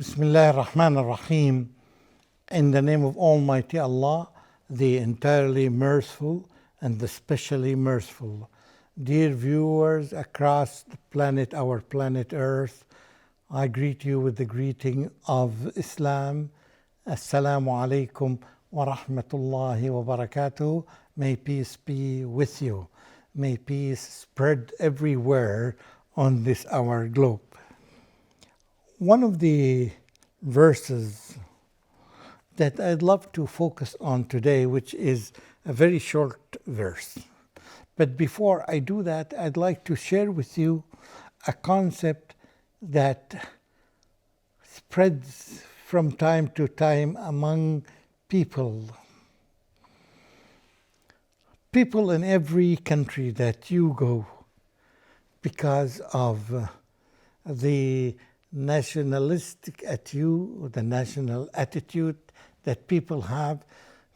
Bismillah ar-Rahman ar-Rahim. In the name of Almighty Allah, the entirely merciful and the specially merciful. Dear viewers across the planet, our planet Earth, I greet you with the greeting of Islam. Assalamu alaikum wa rahmatullahi wa barakatuh. May peace be with you. May peace spread everywhere on this our globe. One of the verses that I'd love to focus on today, which is a very short verse. But before I do that, I'd like to share with you a concept that spreads from time to time among people. People in every country that you go, because of the nationalistic attitude, the national attitude that people have,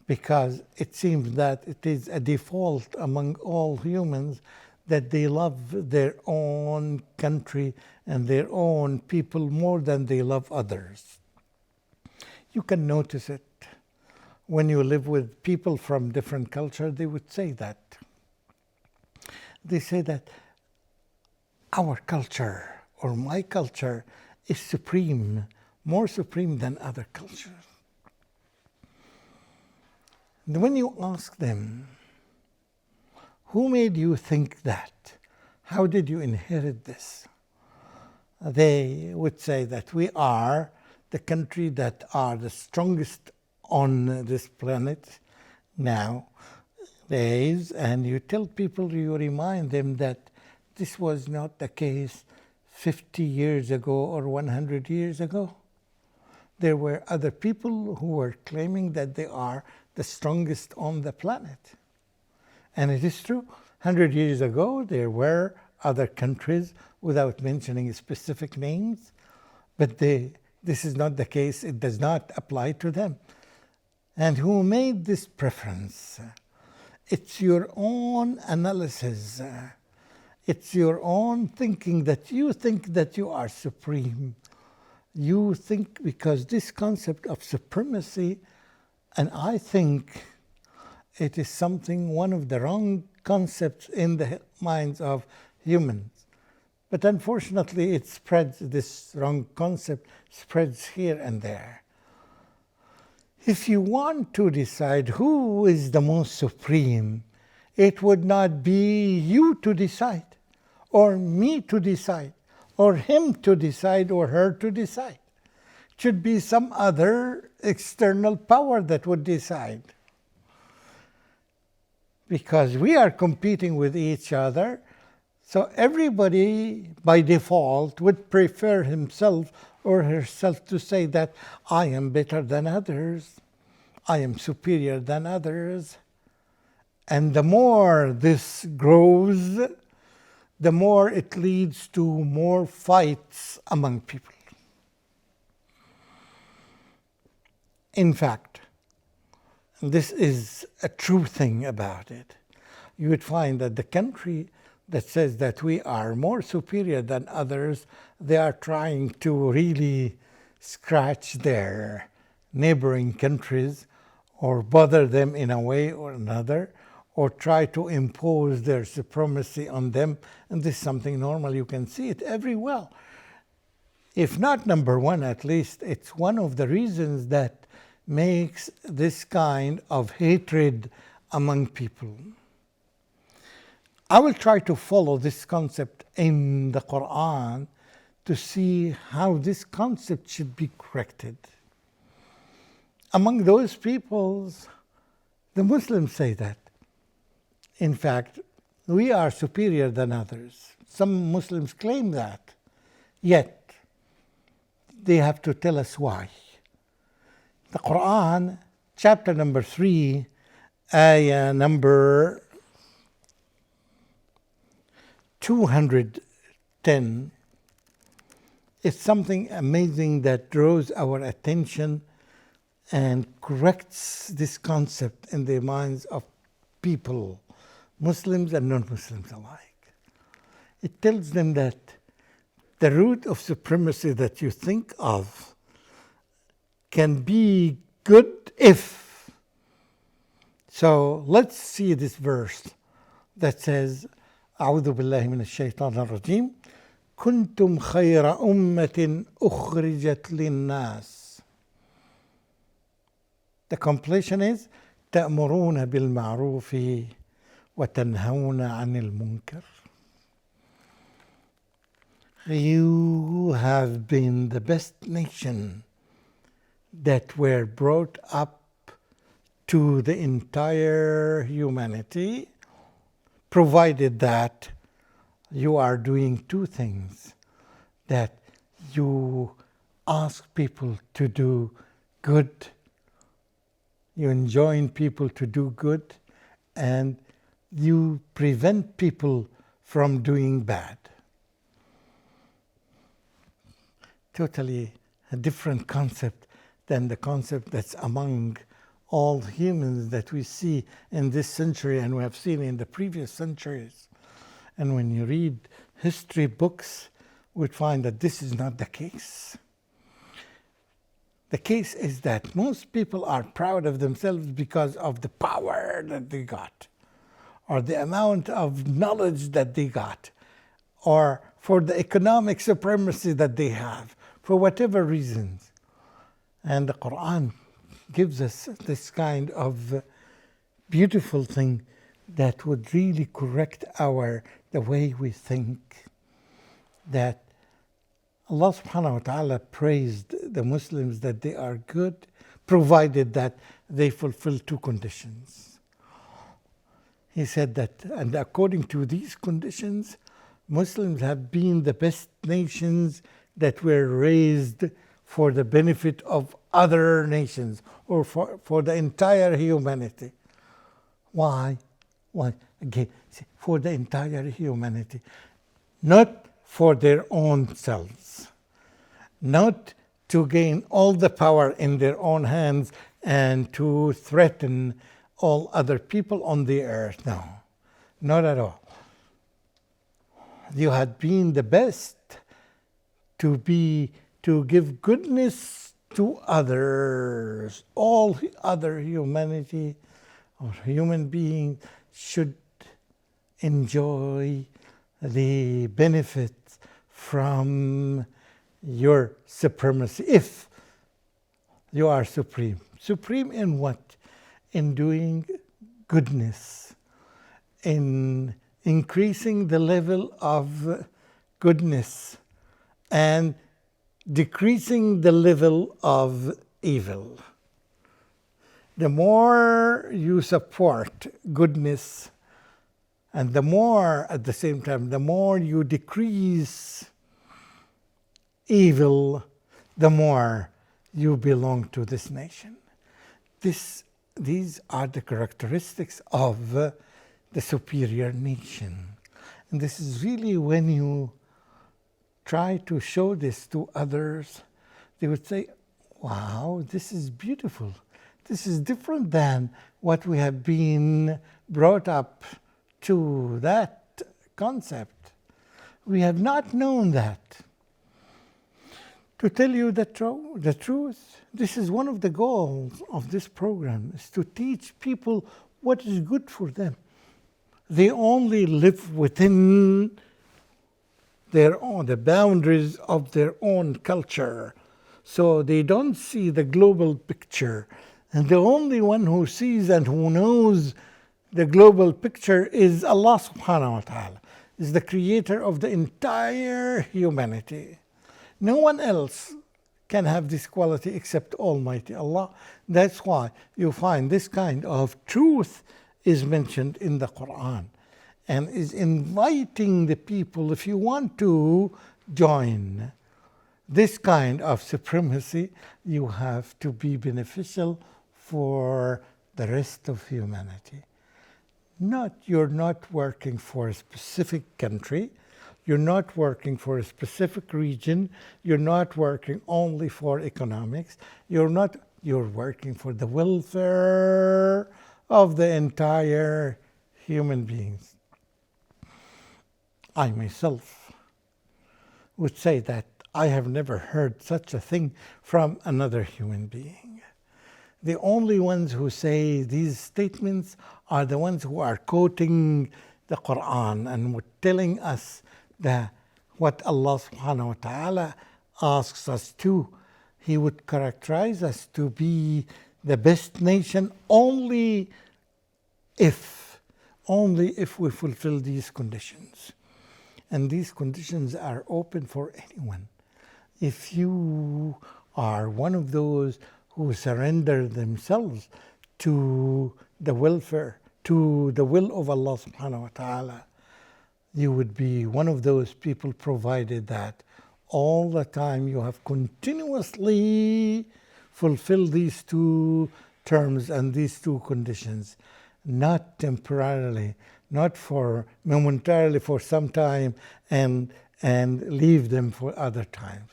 because it seems that it is a default among all humans that they love their own country and their own people more than they love others. You can notice it when you live with people from different culture. They would say that. They say that our culture or my culture is supreme, more supreme than other cultures. And when you ask them, who made you think that? How did you inherit this? They would say that we are the country that are the strongest on this planet nowadays. And you tell people, you remind them that this was not the case 50 years ago or 100 years ago. There were other people who were claiming that they are the strongest on the planet. And it is true. 100 years ago, there were other countries, without mentioning specific names, but this is not the case. It does not apply to them. And who made this preference? It's your own analysis. It's your own thinking that you think that you are supreme. You think, because this concept of supremacy, and I think it is one of the wrong concepts in the minds of humans. But unfortunately, it spreads, this wrong concept spreads here and there. If you want to decide who is the most supreme, it would not be you to decide, or me to decide, or him to decide, or her to decide. It should be some other external power that would decide. Because we are competing with each other, so everybody by default would prefer himself or herself to say that I am better than others, I am superior than others. And the more this grows, the more it leads to more fights among people. In fact, this is a true thing about it. You would find that the country that says that we are more superior than others, they are trying to really scratch their neighboring countries or bother them in a way or another, or try to impose their supremacy on them. And this is something normal. You can see it everywhere. If not number one, at least it's one of the reasons that makes this kind of hatred among people. I will try to follow this concept in the Quran to see how this concept should be corrected. Among those peoples, the Muslims say that. In fact, we are superior than others. Some Muslims claim that. Yet, they have to tell us why. The Quran, chapter number 3, ayah number 210, is something amazing that draws our attention and corrects this concept in the minds of people, Muslims and non-Muslims alike. It tells them that the root of supremacy that you think of can be good if. So let's see this verse that says, أعوذ بالله من الشيطان الرجيم كنتم خير أمة أخرجت للناس. The completion is تأمرون بالمعروف وتنهون عن المنكر. You have been the best nation that were brought up to the entire humanity, provided that you are doing two things: that you ask people to do good, you enjoin people to do good, and you prevent people from doing bad. Totally a different concept than the concept that's among all humans that we see in this century and we have seen in the previous centuries. And when you read history books, we'd find that this is not the case. The case is that most people are proud of themselves because of the power that they got, or the amount of knowledge that they got, or for the economic supremacy that they have, for whatever reasons. And the Quran gives us this kind of beautiful thing that would really correct the way we think. That Allah subhanahu wa ta'ala praised the Muslims that they are good, provided that they fulfill two conditions. He said that, and according to these conditions, Muslims have been the best nations that were raised for the benefit of other nations, or for the entire humanity. Why? Why? Again, for the entire humanity. Not for their own selves. Not to gain all the power in their own hands and to threaten all other people on the earth. No, not at all. You had been the best to give goodness to others. All other humanity or human beings should enjoy the benefits from your supremacy if you are supreme. Supreme in what? In doing goodness, in increasing the level of goodness and decreasing the level of evil. The more you support goodness, and the more, at the same time, the more you decrease evil, the more you belong to this nation. These are the characteristics of the superior nation. And this is really when you try to show this to others, they would say, wow, this is beautiful. This is different than what we have been brought up to, that concept. We have not known that. To tell you the truth, this is one of the goals of this program, is to teach people what is good for them. They only live within the boundaries of their own culture. So they don't see the global picture. And the only one who sees and who knows the global picture is Allah subhanahu wa ta'ala, is the creator of the entire humanity. No one else can have this quality except Almighty Allah. That's why you find this kind of truth is mentioned in the Quran and is inviting the people, if you want to join this kind of supremacy, you have to be beneficial for the rest of humanity. You're not working for a specific country. You're not working for a specific region. You're not working only for economics. You're working for the welfare of the entire human beings. I myself would say that I have never heard such a thing from another human being. The only ones who say these statements are the ones who are quoting the Quran and telling us that what Allah subhanahu wa ta'ala asks us to. He would characterize us to be the best nation only if we fulfill these conditions. And these conditions are open for anyone. If you are one of those who surrender themselves to the welfare, to the will of Allah subhanahu wa ta'ala, you would be one of those people, provided that all the time you have continuously fulfilled these two terms and these two conditions, not temporarily, not for momentarily for some time and leave them for other times.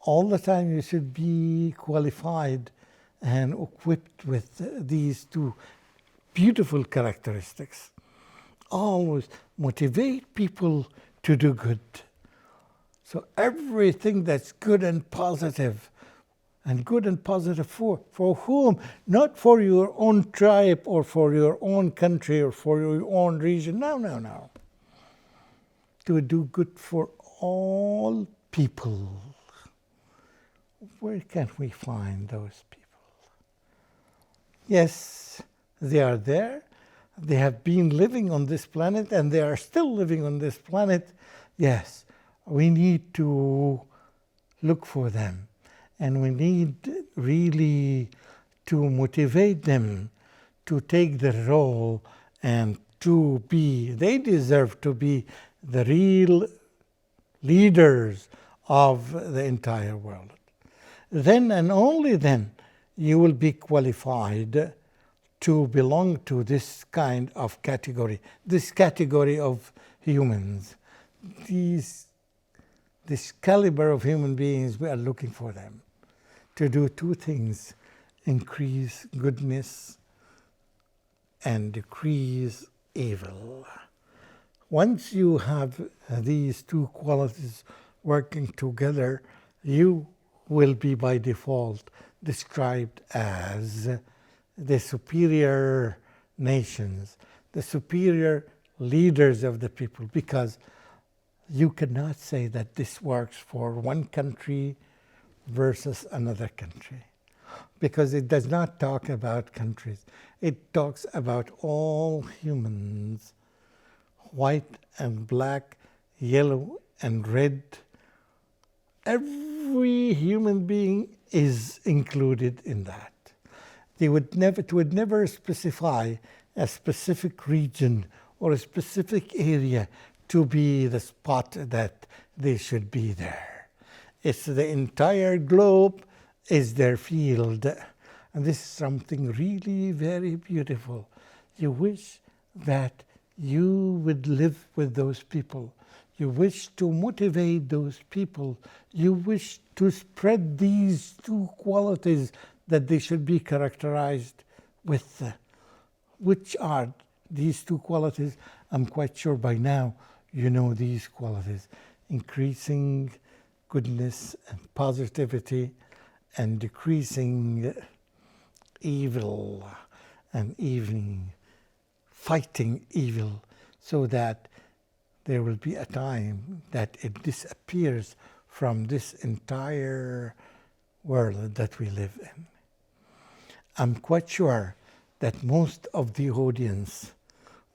All the time you should be qualified and equipped with these two beautiful characteristics. Always motivate people to do good. So everything that's good and positive for whom? Not for your own tribe or for your own country or for your own region. No. To do good for all people. Where can we find those people? Yes, they are there. They have been living on this planet and they are still living on this planet. Yes, we need to look for them. And we need really to motivate them to take the role and they deserve to be the real leaders of the entire world. Then and only then you will be qualified to belong to this kind of category, this category of humans. This caliber of human beings, we are looking for them to do two things: increase goodness and decrease evil. Once you have these two qualities working together, you will be by default described as the superior nations, the superior leaders of the people, because you cannot say that this works for one country versus another country, because it does not talk about countries. It talks about all humans, white and black, yellow and red. Every human being is included in that. It would never specify a specific region or a specific area to be the spot that they should be there. It's the entire globe is their field. And this is something really very beautiful. You wish that you would live with those people. You wish to motivate those people. You wish to spread these two qualities that they should be characterized with. Which are these two qualities? I'm quite sure by now you know these qualities: increasing goodness and positivity and decreasing evil and even fighting evil, so that there will be a time that it disappears from this entire world that we live in. I'm quite sure that most of the audience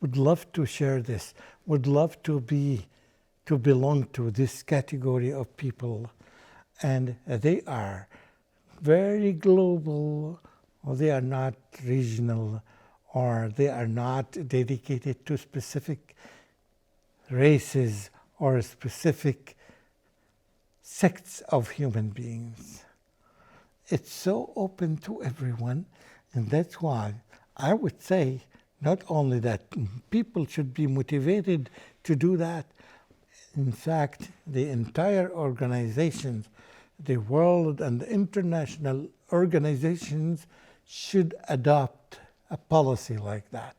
would love to share this, would love to belong to this category of people, and they are very global, or they are not regional, or they are not dedicated to specific races or specific sects of human beings. It's so open to everyone, and that's why I would say not only that people should be motivated to do that. In fact, the entire organizations, the world and the international organizations should adopt a policy like that.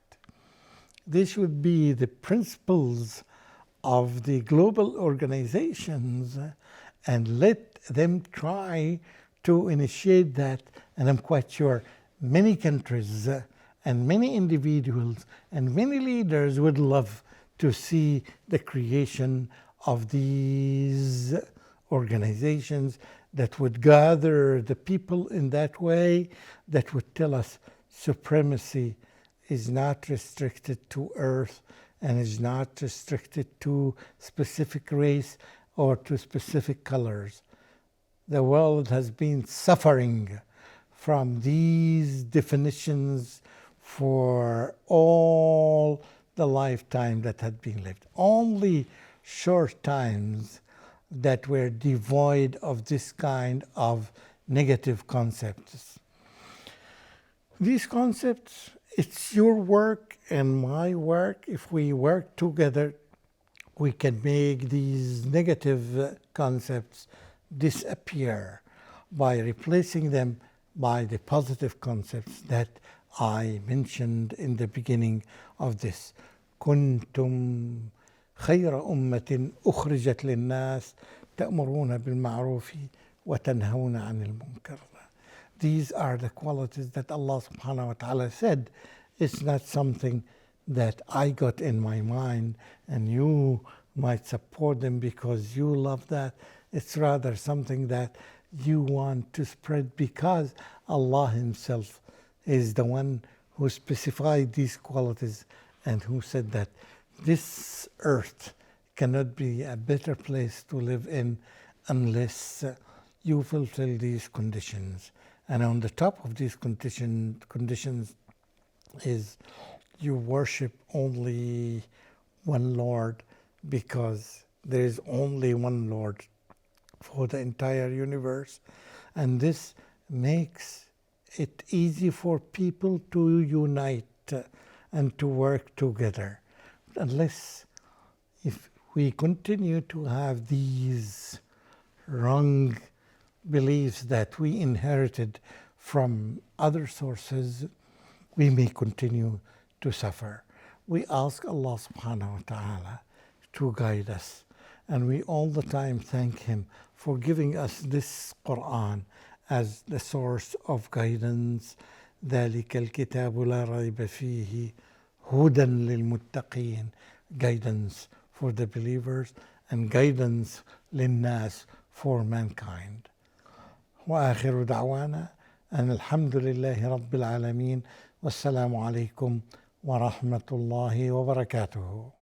This should be the principles of the global organizations, and let them try to initiate that. And I'm quite sure many countries and many individuals and many leaders would love to see the creation of these organizations that would gather the people in that way, that would tell us supremacy is not restricted to earth and is not restricted to specific race or to specific colors. The world has been suffering from these definitions for all the lifetime that had been lived. Only short times that were devoid of this kind of negative concepts. These concepts, it's your work and my work. If we work together, we can make these negative concepts disappear by replacing them by the positive concepts that I mentioned in the beginning of this. كنتم خير أمة أخرجت للناس تأمرون بالمعروف وتنهون عن المنكر. These are the qualities that Allah subhanahu wa ta'ala said. It's not something that I got in my mind and you might support them because you love that. It's rather something that you want to spread because Allah Himself is the one who specified these qualities and who said that this earth cannot be a better place to live in unless you fulfill these conditions. And on the top of these conditions is you worship only one Lord, because there is only one Lord for the entire universe. And this makes it easy for people to unite and to work together. Unless if we continue to have these wrong beliefs that we inherited from other sources, we may continue to suffer. We ask Allah subhanahu wa ta'ala to guide us, and we all the time thank Him for giving us this Quran as the source of guidance. ذلك الكتاب لا ريب فيه هدى للمتقين, guidance for the believers and guidance للناس, for mankind. وآخر دعوانا أن الحمد لله رب العالمين والسلام عليكم ورحمة الله وبركاته.